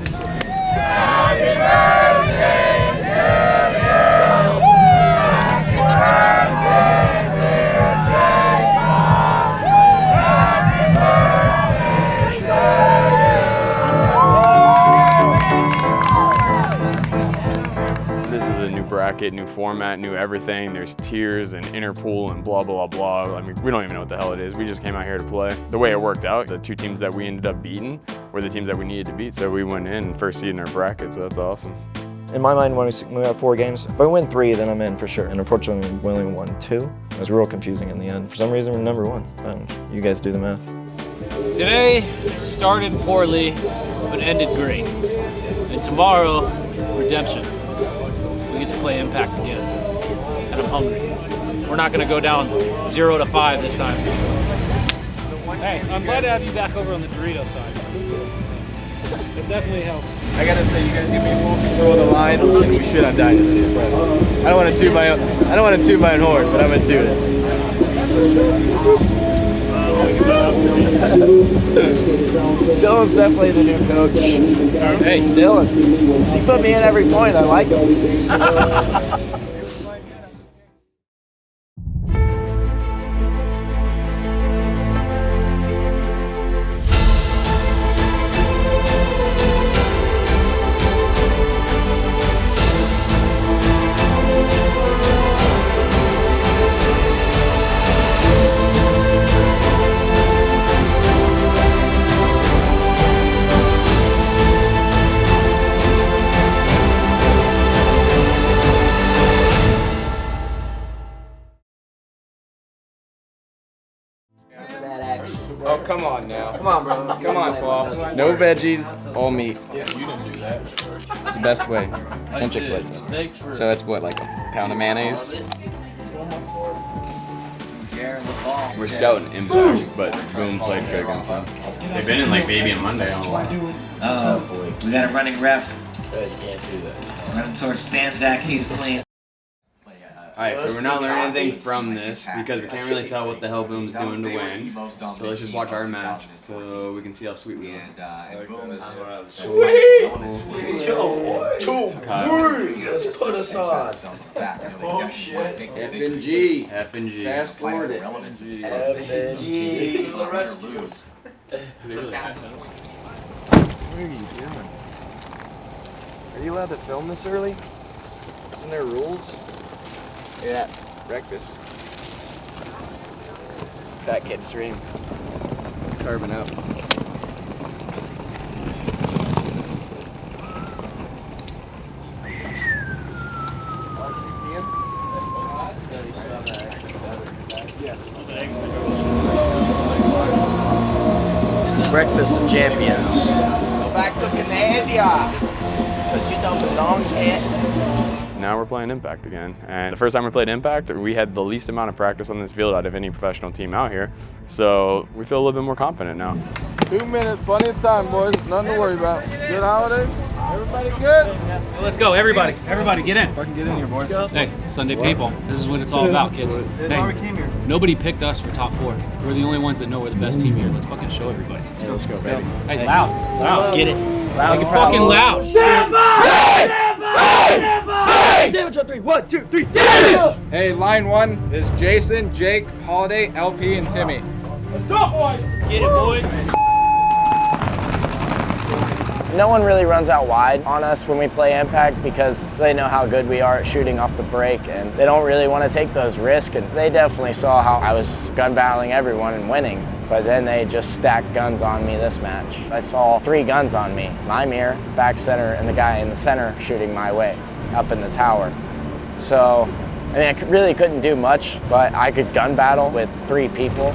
Bracket, new format, new everything. There's tiers and interpool and blah, blah, blah. I mean, we don't even know what the hell it is. We just came out here to play. The way it worked out, the 2 teams that we ended up beating were the teams that we needed to beat. So we went in first seed in our bracket, so that's awesome. In my mind, when we got 4 games, if I win 3, then I'm in for sure. And unfortunately, we only won 2. It was real confusing in the end. For some reason, we're number 1. You guys do the math. Today started poorly, but ended great. And tomorrow, redemption. We get to play Impact again, and I'm hungry. We're not going to go down 0-5 this time. Hey, I'm glad to have you back over on the Dorito side. It definitely helps. I gotta say, you guys give me full control of the line, and we shit on Dynasty. So I don't want to toot my own horn, but I'm gonna toot it. Dylan's definitely the new coach. Hey, Dylan. He put me in every point. I like him. come on now. Come on, bro. Come on, Paul. No veggies, all meat. Yeah, you didn't do that. It's the best way. Authentic places. So it's what, like a pound of mayonnaise? We're scouting Impact, but Boom played good against them. They've been in like Baby and Monday all along. Oh, we got a running ref. You can't do that. Running towards Stanzak, he's clean. Alright, so we're not learning anything from this because we can't really tell what the hell Boom's doing to win. So let's just watch our match so we can see how sweet we are. Sweet! Let's put us on. Oh shit. F and G. F and G. Fast forward it. F and G. What are you doing? Are you allowed to film this early? Isn't there rules? Yeah, breakfast. Fat kid stream. Carving up. Breakfast of champions. Go back to Canada, because you don't belong here. Now we're playing Impact again. And the first time we played Impact, we had the least amount of practice on this field out of any professional team out here. So we feel a little bit more confident now. 2 minutes, plenty of time, boys. Nothing to worry about. Good holiday. Everybody good? Let's go, everybody. Everybody, get in. Fucking get in here, boys. Hey, Sunday Paintball. This is what it's all about, kids. Hey, nobody picked us for top 4. We're the only ones that know we're the best team here. Let's fucking show everybody. Hey, let's go, baby. Hey, loud. Loud. Let's get it. Loud. Make it fucking loud. Stand by! Stand by! Stand by! Damage on 3. 1, 2, 3. Damage! Hey, line 1 is Jason, Jake, Holiday, LP, and Timmy. Let's go, boys! Let's get it, boys! No one really runs out wide on us when we play Impact because they know how good we are at shooting off the break and they don't really want to take those risks. And they definitely saw how I was gun battling everyone and winning, but then they just stacked guns on me this match. I saw 3 guns on me, my mirror, back center, and the guy in the center shooting my way up in the tower. So, I mean, I really couldn't do much, but I could gun battle with 3 people.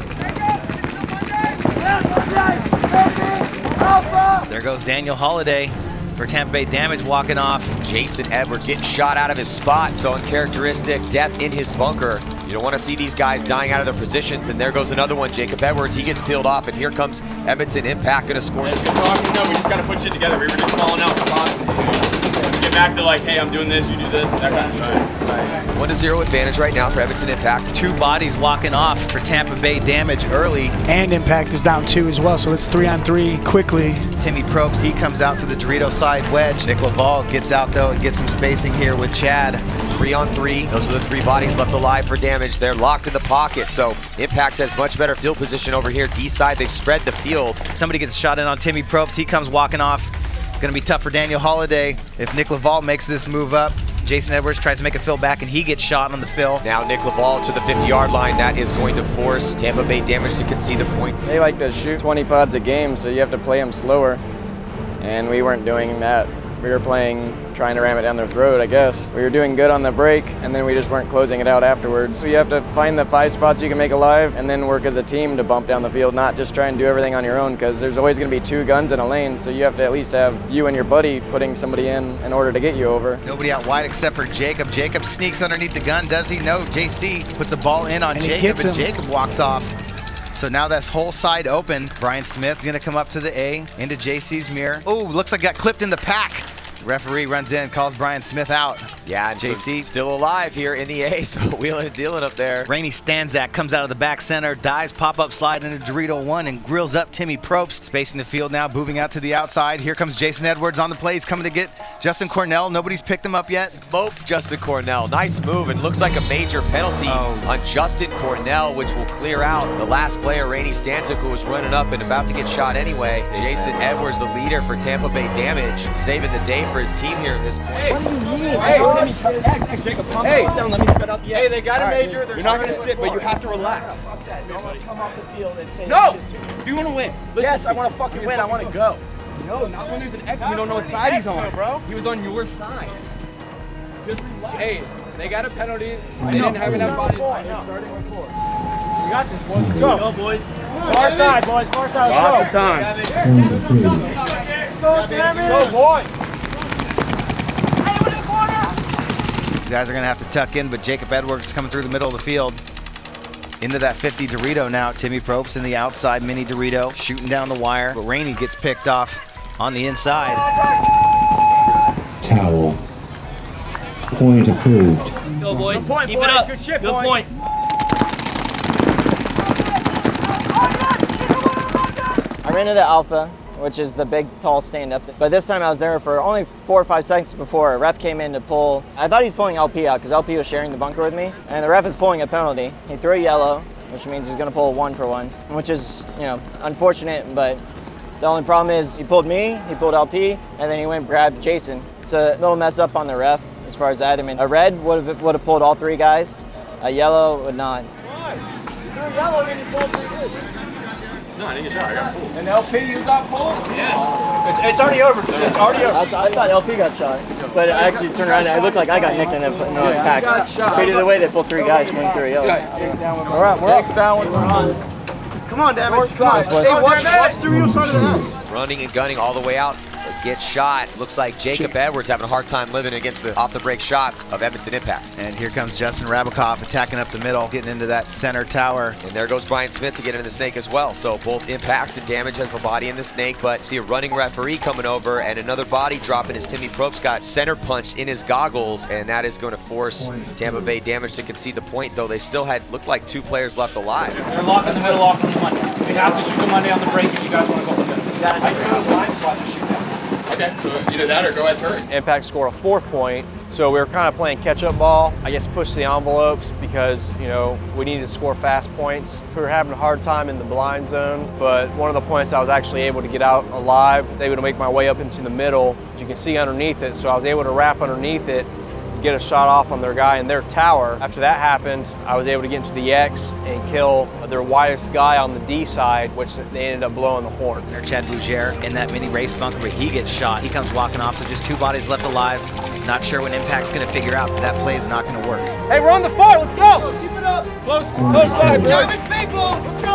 There goes Daniel Holiday for Tampa Bay Damage walking off. Jason Edwards getting shot out of his spot, so uncharacteristic death in his bunker. You don't want to see these guys dying out of their positions, and there goes another one, Jacob Edwards. He gets peeled off, and here comes Edmonton Impact going to score. No, we just got to put shit together. We were just falling out spots and shit. Get back to like, hey, I'm doing this, you do this, that kind of shit. 1-0 advantage right now for Edmonton Impact. 2 bodies walking off for Tampa Bay Damage early. And Impact is down 2 as well, so it's 3-on-3 quickly. Timmy Probst, he comes out to the Dorito side wedge. Nick Laval gets out though and gets some spacing here with Chad. 3-on-3. Those are the 3 bodies left alive for Damage. They're locked in the pocket, so Impact has much better field position over here. D side, they've spread the field. Somebody gets a shot in on Timmy Probst. He comes walking off. Gonna be tough for Daniel Holiday if Nick Laval makes this move up. Jason Edwards tries to make a fill back and he gets shot on the fill. Now Nick Laval to the 50-yard line. That is going to force Tampa Bay Damage to concede the points. They like to shoot 20 pods a game, so you have to play them slower. And we weren't doing that. We were trying to ram it down their throat, I guess. We were doing good on the break, and then we just weren't closing it out afterwards. So you have to find the 5 spots you can make alive, and then work as a team to bump down the field, not just try and do everything on your own, because there's always going to be 2 guns in a lane, so you have to at least have you and your buddy putting somebody in order to get you over. Nobody out wide except for Jacob. Jacob sneaks underneath the gun. Does he? No. JC puts a ball in on Jacob, and Jacob walks off. So now that's whole side open. Brian Smith's gonna come up to the A, into JC's mirror. Oh, looks like got clipped in the pack. Referee runs in, calls Brian Smith out. Yeah, and JC still alive here in the A, so wheeling and dealing up there. Rainey Stanzak comes out of the back center, dives, pop-up slide into Dorito 1 and grills up Timmy Probst. Spacing the field now, moving out to the outside. Here comes Jason Edwards on the play. He's coming to get Justin Cornell. Nobody's picked him up yet. Smoke Justin Cornell. Nice move, and looks like a major penalty on Justin Cornell, which will clear out the last player, Rainey Stanzak, who was running up and about to get shot anyway. Jason Edwards, the leader for Tampa Bay Damage, saving the day for his team here at this point. Hey, what do you mean? Hey, Jacob, calm down. Let me spit out the Hey, they got a major. You're not going to sit, but you have to relax. Don't want to come off the field and say no. If you want to win. Yes, I want to fucking win. I want to go. No, not when there's an X. We don't know what side he's on, bro. He was on your side. Just relax. Hey, they got a penalty. They didn't have enough bodies. They're starting with 4. got this, boys. Let's go. Let's go, boys. Far side, boys. Far side. Lots of time. Let's go, Damage. Let's go, boys. These guys are going to have to tuck in, but Jacob Edwards is coming through the middle of the field. Into that 50 Dorito now. Timmy Probst in the outside mini Dorito, shooting down the wire, but Rainey gets picked off on the inside. Towel. Point approved. Let's go, boys. Good point, Keep boys. It up. Good shit, Good boys. Point. I ran into Alpha, which is the big, tall stand-up. But this time I was there for only 4 or 5 seconds before a ref came in to pull. I thought he was pulling LP out because LP was sharing the bunker with me. And the ref is pulling a penalty. He threw a yellow, which means he's going to pull a 1-for-1, which is, you know, unfortunate. But the only problem is he pulled me, he pulled LP, and then he went and grabbed Jason. It's a little mess up on the ref as far as that. I mean, a red would have pulled all 3 guys. A yellow would not. Why? You threw a yellow and you pulled 3 good. No, I didn't get shot. I got pulled. And LP, you got pulled? Yes. It's already over. It's already over. I thought LP got shot, but I actually turned around and it looked like I got nicked in the pack. But either way, they pulled 3 guys going through a yellow. All right, we're up. Down with Come on, Damage. Come on. Hey, watch the real side of the house. Running and gunning all the way out. Gets shot. Looks like Jacob Edwards having a hard time living against the off-the-break shots of Edmonton Impact. And here comes Justin Rabikoff attacking up the middle, getting into that center tower. And there goes Brian Smith to get into the snake as well. So both Impact and Damage has a body in the snake, but see a running referee coming over and another body dropping as Timmy Probst got center punched in his goggles, and that is going to force Tampa Bay Damage to concede the point, though they still had looked like 2 players left alive. They're locked in the middle, locked on the Monday. We have to shoot the Monday on the break if you guys want to go in the middle. I threw a blind spot to shoot that. Okay, so either that or go ahead turn. Impact scored a 4th point, so we were kind of playing catch-up ball. I guess push the envelopes because, you know, we needed to score fast points. We were having a hard time in the blind zone, but one of the points I was actually able to get out alive, I was able to make my way up into the middle. As you can see underneath it, so I was able to wrap underneath it, get a shot off on their guy in their tower. After that happened, I was able to get into the X and kill their widest guy on the D side, which they ended up blowing the horn. There's Chad Bougere in that mini race bunker, but he gets shot. He comes walking off, so just 2 bodies left alive. Not sure when Impact's gonna figure out that play is not gonna work. Hey, we're on the far. Let's go. Keep it up. Close side, boys. Let's go.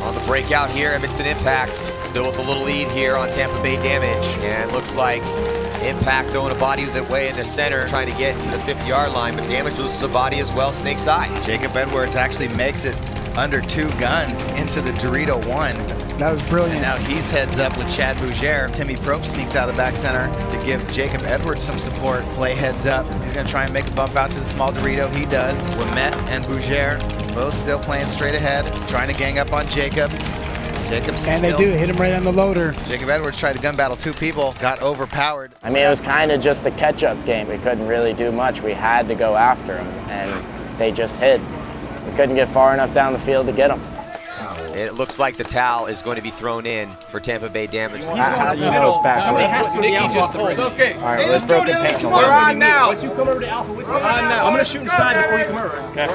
On the breakout here, Edmonton Impact still with a little lead here on Tampa Bay Damage, and looks like Impact throwing a body the way in the center, trying to get to the 50-yard line, but Damage loses a body as well, snake side. Jacob Edwards actually makes it under 2 guns into the Dorito 1. That was brilliant. And now he's heads up with Chad Bougere. Timmy Probst sneaks out of the back center to give Jacob Edwards some support. Play heads up. He's going to try and make a bump out to the small Dorito. He does. Lamette and Bougere both still playing straight ahead, trying to gang up on Jacob. And they do hit him right on the loader. Jacob Edwards tried to gun battle 2 people, got overpowered. I mean, it was kind of just a catch-up game. We couldn't really do much. We had to go after them, and they just hid. We couldn't get far enough down the field to get them. It looks like the towel is going to be thrown in for Tampa Bay Damage. How do you know it's back? Somebody has to be Alpha off the break. Okay. All right, let's broken paint. We're on now. Once you come over to Alpha with me, We're on now. I'm going to shoot inside before you come over. Okay.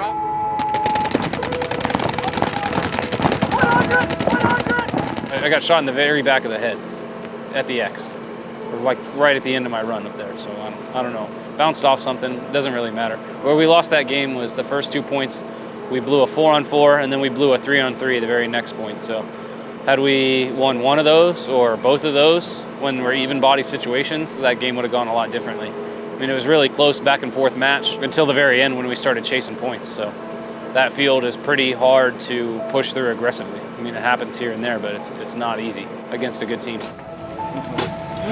I got shot in the very back of the head at the X, or like right at the end of my run up there. So I don't know. Bounced off something. Doesn't really matter. Where we lost that game was the first 2 points. We blew a 4-on-4, and then we blew a 3-on-3 the very next point. So had we won one of those or both of those when we're even body situations, that game would have gone a lot differently. I mean, it was really close back and forth match until the very end when we started chasing points. So that field is pretty hard to push through aggressively. I mean, it happens here and there, but it's not easy against a good team.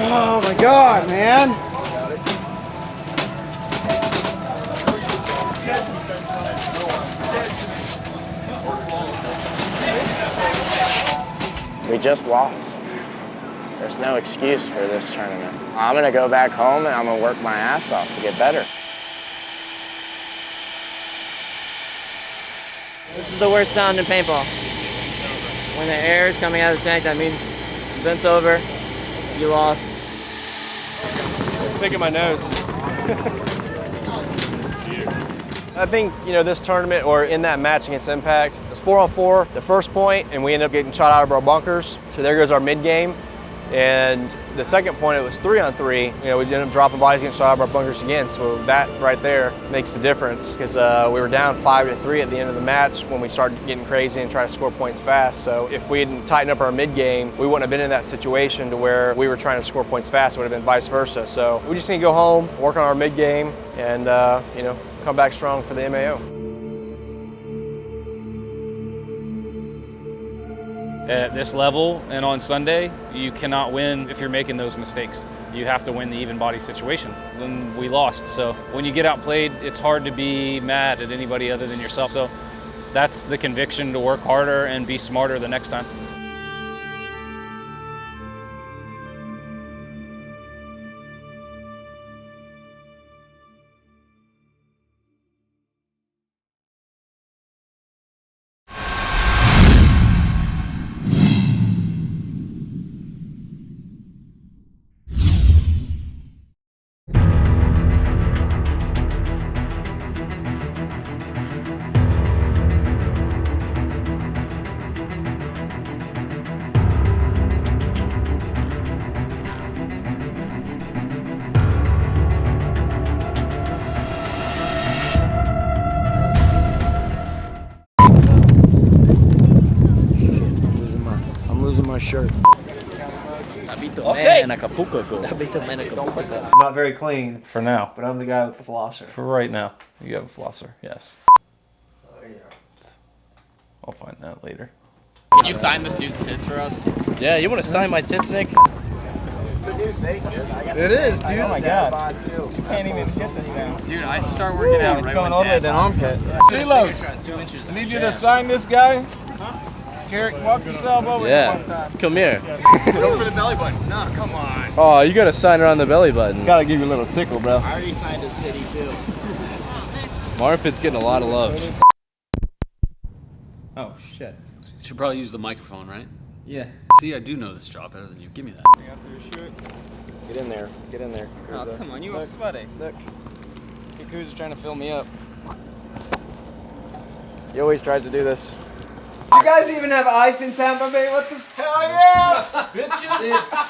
Oh my God, man. We just lost. There's no excuse for this tournament. I'm gonna go back home and I'm gonna work my ass off to get better. This is the worst sound in paintball. When the air is coming out of the tank, that means event's over, you lost. Picking my nose. I think, you know, this tournament, or in that match against Impact, it was 4-on-4, the first point, and we ended up getting shot out of our bunkers. So there goes our mid game. And The second point, it was 3-on-3. You know, we ended up dropping bodies getting shot out of our bunkers again, so that right there makes a difference because we were down 5-3 at the end of the match when we started getting crazy and try to score points fast. So if we hadn't tightened up our mid game, we wouldn't have been in that situation to where we were trying to score points fast. It would have been vice versa. So we just need to go home, work on our mid game, and you know, come back strong for the MAO. At this level and on Sunday, you cannot win if you're making those mistakes. You have to win the even body situation. When we lost, so when you get outplayed, it's hard to be mad at anybody other than yourself. So that's the conviction to work harder and be smarter the next time. Shirt. Okay. Not very clean For now. but I'm the guy with the flosser. For right now. You have a flosser, yes. Oh, yeah. I'll find that later. Can you sign this dude's tits for us? Yeah, you want to sign my tits, Nick? It's a new thing, dude. It is, dude. Oh my god. You can't even get this down. Dude, I start working out right going when all the way Dad to the bought me. armpit. Silos, I need you to sign this guy. Carrick, walk yourself over here one time. Come here. Go for the belly button. No, come on. Oh, you got to sign her on the belly button. Gotta give you a little tickle, bro. I already signed his titty too. My armpit's getting a lot of love. Oh, shit. Should probably use the microphone, right? Yeah. See, I do know this job better than you. Give me that. Get in there. Get in there. Oh, come on. You all sweaty. Look. Cucuzza's trying to fill me up. He always tries to do this. You guys even have ice in Tampa Bay? What the hell yeah! Bitches.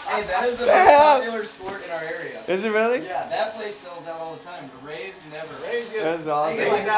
Hey, that is the Yeah. most popular sport in our area. Is it really? Yeah, that place sells out all the time. The Rays never. That's awesome.